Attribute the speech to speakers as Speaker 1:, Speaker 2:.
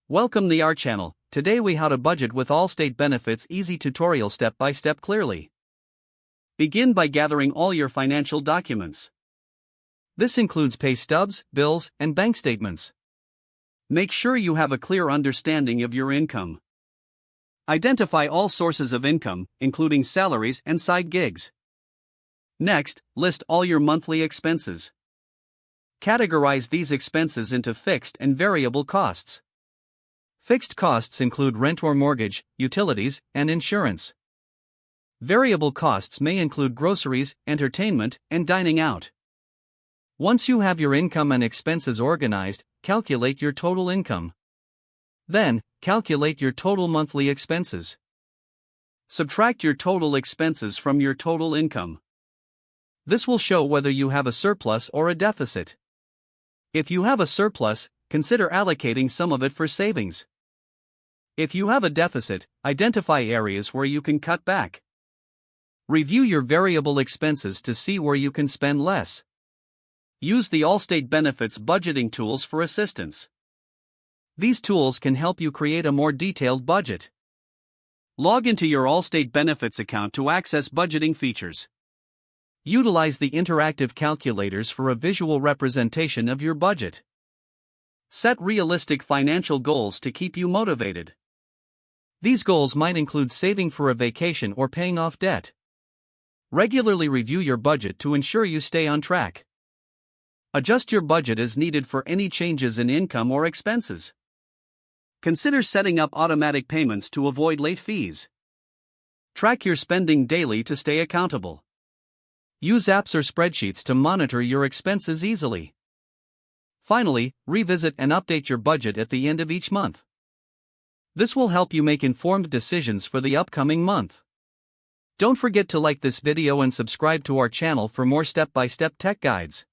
Speaker 1: Welcome to our channel. Today we how to budget with Allstate Benefits easy tutorial step by step clearly. Begin by gathering all your financial documents. This includes pay stubs, bills, and bank statements. Make sure you have a clear understanding of your income. Identify all sources of income, including salaries and side gigs. Next, list all your monthly expenses. Categorize these expenses into fixed and variable costs. Fixed costs include rent or mortgage, utilities, and insurance. Variable costs may include groceries, entertainment, and dining out. Once you have your income and expenses organized, calculate your total income. Then, calculate your total monthly expenses. Subtract your total expenses from your total income. This will show whether you have a surplus or a deficit. If you have a surplus, consider allocating some of it for savings. If you have a deficit, identify areas where you can cut back. Review your variable expenses to see where you can spend less. Use the Allstate Benefits budgeting tools for assistance. These tools can help you create a more detailed budget. Log into your Allstate Benefits account to access budgeting features. Utilize the interactive calculators for a visual representation of your budget. Set realistic financial goals to keep you motivated. These goals might include saving for a vacation or paying off debt. Regularly review your budget to ensure you stay on track. Adjust your budget as needed for any changes in income or expenses. Consider setting up automatic payments to avoid late fees. Track your spending daily to stay accountable. Use apps or spreadsheets to monitor your expenses easily. Finally, revisit and update your budget at the end of each month. This will help you make informed decisions for the upcoming month. Don't forget to like this video and subscribe to our channel for more step-by-step tech guides.